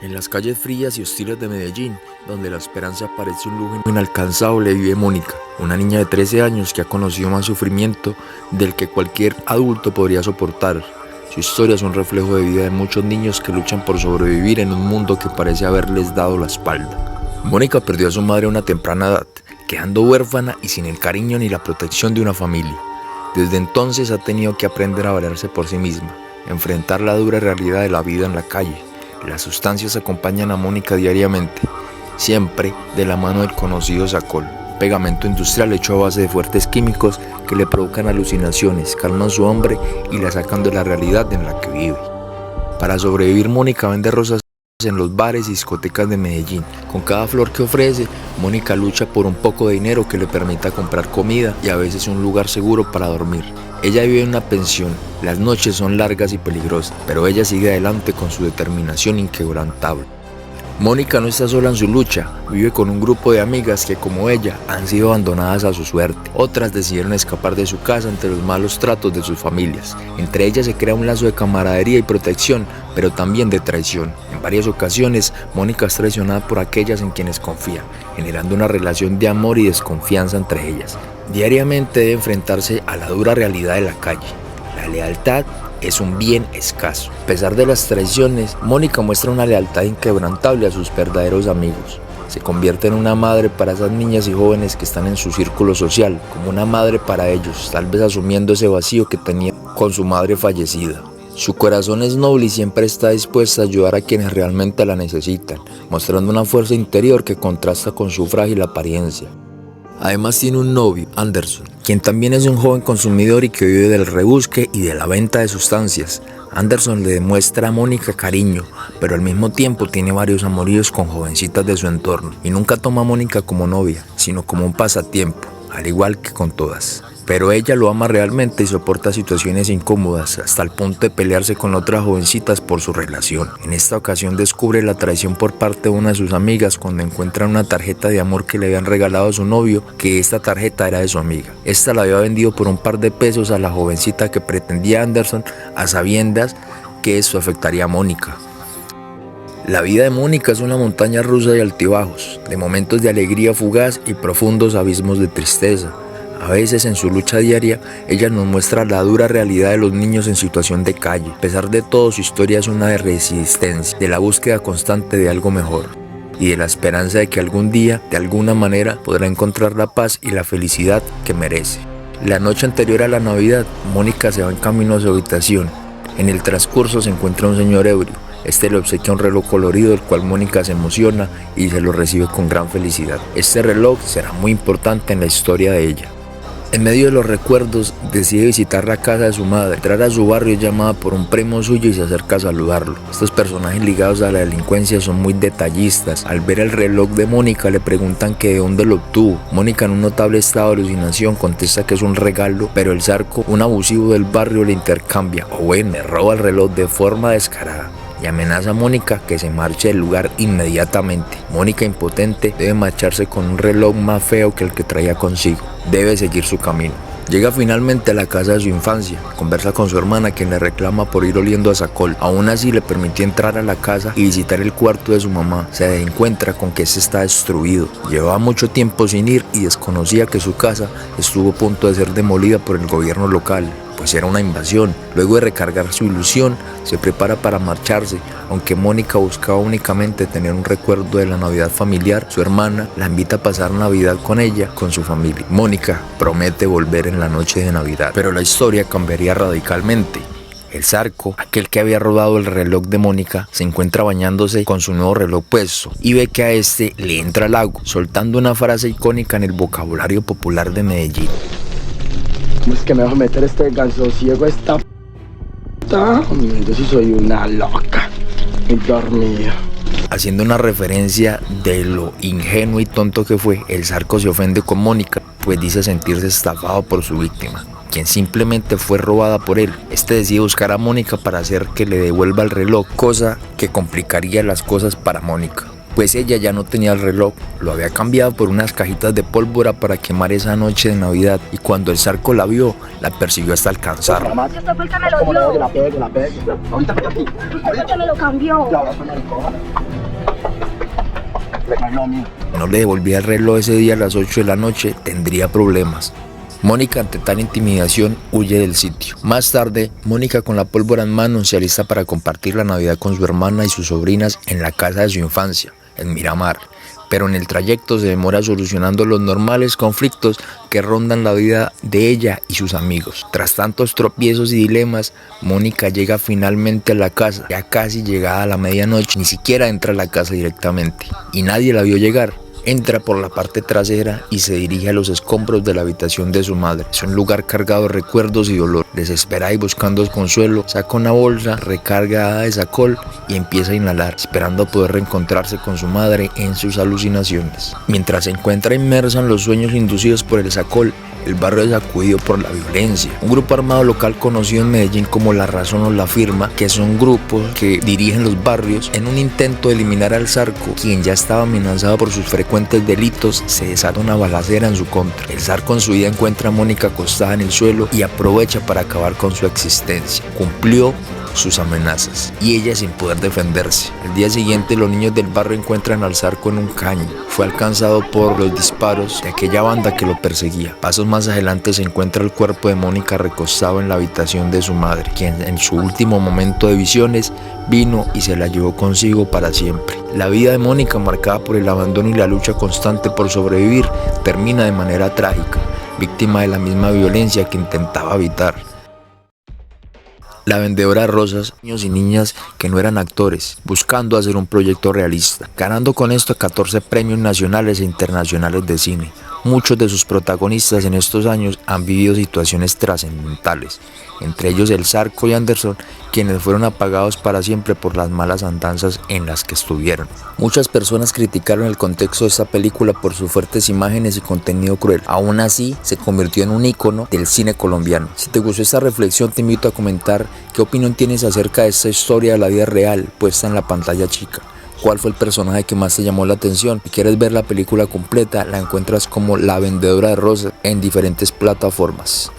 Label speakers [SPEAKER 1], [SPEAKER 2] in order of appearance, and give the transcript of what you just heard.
[SPEAKER 1] En las calles frías y hostiles de Medellín, donde la esperanza parece un lujo inalcanzable, vive Mónica, una niña de 13 años que ha conocido más sufrimiento del que cualquier adulto podría soportar. Su historia es un reflejo de vida de muchos niños que luchan por sobrevivir en un mundo que parece haberles dado la espalda. Mónica perdió a su madre a una temprana edad, quedando huérfana y sin el cariño ni la protección de una familia. Desde entonces ha tenido que aprender a valerse por sí misma, enfrentar la dura realidad de la vida en la calle. Las sustancias acompañan a Mónica diariamente, siempre de la mano del conocido Sacol, pegamento industrial hecho a base de fuertes químicos que le provocan alucinaciones, calman su hambre y la sacan de la realidad en la que vive. Para sobrevivir, Mónica vende rosas en los bares y discotecas de Medellín. Con cada flor que ofrece, Mónica lucha por un poco de dinero que le permita comprar comida y a veces un lugar seguro para dormir. Ella vive en una pensión, las noches son largas y peligrosas, pero ella sigue adelante con su determinación inquebrantable. Mónica no está sola en su lucha, vive con un grupo de amigas que, como ella, han sido abandonadas a su suerte. Otras decidieron escapar de su casa ante los malos tratos de sus familias. Entre ellas se crea un lazo de camaradería y protección, pero también de traición. En varias ocasiones, Mónica es traicionada por aquellas en quienes confía, generando una relación de amor y desconfianza entre ellas. Diariamente debe enfrentarse a la dura realidad de la calle. La lealtad es un bien escaso. A pesar de las traiciones, Mónica muestra una lealtad inquebrantable a sus verdaderos amigos. Se convierte en una madre para esas niñas y jóvenes que están en su círculo social, como una madre para ellos, tal vez asumiendo ese vacío que tenía con su madre fallecida. Su corazón es noble y siempre está dispuesta a ayudar a quienes realmente la necesitan, mostrando una fuerza interior que contrasta con su frágil apariencia. Además tiene un novio, Anderson, quien también es un joven consumidor y que vive del rebusque y de la venta de sustancias. Anderson le demuestra a Mónica cariño, pero al mismo tiempo tiene varios amoríos con jovencitas de su entorno y nunca toma a Mónica como novia, sino como un pasatiempo, al igual que con todas. Pero ella lo ama realmente y soporta situaciones incómodas hasta el punto de pelearse con otras jovencitas por su relación. En esta ocasión descubre la traición por parte de una de sus amigas cuando encuentra una tarjeta de amor que le habían regalado a su novio, que esta tarjeta era de su amiga. Esta la había vendido por un par de pesos a la jovencita que pretendía Anderson, a sabiendas que esto afectaría a Mónica. La vida de Mónica es una montaña rusa de altibajos, de momentos de alegría fugaz y profundos abismos de tristeza. A veces en su lucha diaria, ella nos muestra la dura realidad de los niños en situación de calle. A pesar de todo, su historia es una de resistencia, de la búsqueda constante de algo mejor y de la esperanza de que algún día, de alguna manera, podrá encontrar la paz y la felicidad que merece. La noche anterior a la Navidad, Mónica se va en camino a su habitación. En el transcurso se encuentra un señor ebrio. Este le obsequia un reloj colorido, el cual Mónica se emociona y se lo recibe con gran felicidad. Este reloj será muy importante en la historia de ella. En medio de los recuerdos, decide visitar la casa de su madre. Entrar a su barrio es llamada por un primo suyo y se acerca a saludarlo. Estos personajes ligados a la delincuencia son muy detallistas. Al ver el reloj de Mónica, le preguntan que de dónde lo obtuvo. Mónica, en un notable estado de alucinación, contesta que es un regalo, pero el Zarco, un abusivo del barrio, le intercambia, o bueno, le roba el reloj de forma descarada y amenaza a Mónica que se marche del lugar inmediatamente. Mónica, impotente, debe marcharse con un reloj más feo que el que traía consigo. Debe seguir su camino. Llega finalmente a la casa de su infancia, conversa con su hermana, quien le reclama por ir oliendo a Sacol. Aún así le permitió entrar a la casa y visitar el cuarto de su mamá. Se encuentra con que este está destruido. Llevaba mucho tiempo sin ir y desconocía que su casa estuvo a punto de ser demolida por el gobierno local, pues era una invasión. Luego de recargar su ilusión, se prepara para marcharse. Aunque Mónica buscaba únicamente tener un recuerdo de la Navidad familiar, su hermana la invita a pasar Navidad con ella, con su familia. Mónica promete volver en la noche de Navidad, pero la historia cambiaría radicalmente. El Zarco, aquel que había robado el reloj de Mónica, se encuentra bañándose con su nuevo reloj puesto y ve que a este le entra al agua, soltando una frase icónica en el vocabulario popular de Medellín.
[SPEAKER 2] ¿Cómo es que me va a meter este ganso ciego esta p***? Yo sí soy una loca y dormida.
[SPEAKER 1] Haciendo una referencia de lo ingenuo y tonto que fue, el Zarco se ofende con Mónica, pues dice sentirse estafado por su víctima, quien simplemente fue robada por él. Este decide buscar a Mónica para hacer que le devuelva el reloj, cosa que complicaría las cosas para Mónica, pues ella ya no tenía el reloj, lo había cambiado por unas cajitas de pólvora para quemar esa noche de Navidad, y cuando el Zarco la vio, la persiguió hasta alcanzarla.
[SPEAKER 3] Esto fue el que me lo dio.
[SPEAKER 2] Que la pegue. Ahorita pega aquí.
[SPEAKER 3] Usted fue el que me lo cambió.
[SPEAKER 2] Ya, vas a poner el cojo.
[SPEAKER 1] No le devolvía el reloj ese día a las 8 de la noche, tendría problemas. Mónica, ante tal intimidación, huye del sitio. Más tarde, Mónica, con la pólvora en mano, se alista para compartir la Navidad con su hermana y sus sobrinas en la casa de su infancia, en Miramar. Pero en el trayecto se demora solucionando los normales conflictos que rondan la vida de ella y sus amigos. Tras tantos tropiezos y dilemas, Mónica llega finalmente a la casa. Ya casi llegada a la medianoche, ni siquiera entra a la casa directamente. Y nadie la vio llegar. Entra por la parte trasera y se dirige a los escombros de la habitación de su madre. Es un lugar cargado de recuerdos y dolor. Desesperada y buscando consuelo, saca una bolsa recargada de Sacol y empieza a inhalar, esperando poder reencontrarse con su madre en sus alucinaciones. Mientras se encuentra inmersa en los sueños inducidos por el Sacol, el barrio es sacudido por la violencia. Un grupo armado local conocido en Medellín como La Razón o La Firma, que son grupos que dirigen los barrios, en un intento de eliminar al Zarco, quien ya estaba amenazado por sus frecuentes delitos, se desata una balacera en su contra. El Zarco en su vida encuentra a Mónica acostada en el suelo y aprovecha para acabar con su existencia. Cumplió sus amenazas y ella sin poder defenderse. Al día siguiente, los niños del barrio encuentran al Zarco en un caño. Fue alcanzado por los disparos de aquella banda que lo perseguía. Pasos más adelante se encuentra el cuerpo de Mónica recostado en la habitación de su madre, quien en su último momento de visiones vino y se la llevó consigo para siempre. La vida de Mónica, marcada por el abandono y la lucha constante por sobrevivir, termina de manera trágica, víctima de la misma violencia que intentaba evitar. La vendedora de rosas, niños y niñas que no eran actores, buscando hacer un proyecto realista, ganando con esto 14 premios nacionales e internacionales de cine. Muchos de sus protagonistas en estos años han vivido situaciones trascendentales, entre ellos el Zarco y Anderson, quienes fueron apagados para siempre por las malas andanzas en las que estuvieron. Muchas personas criticaron el contexto de esta película por sus fuertes imágenes y contenido cruel. Aún así, se convirtió en un ícono del cine colombiano. Si te gustó esta reflexión, te invito a comentar qué opinión tienes acerca de esta historia de la vida real puesta en la pantalla chica. ¿Cuál fue el personaje que más te llamó la atención? Si quieres ver la película completa, la encuentras como La Vendedora de Rosas en diferentes plataformas.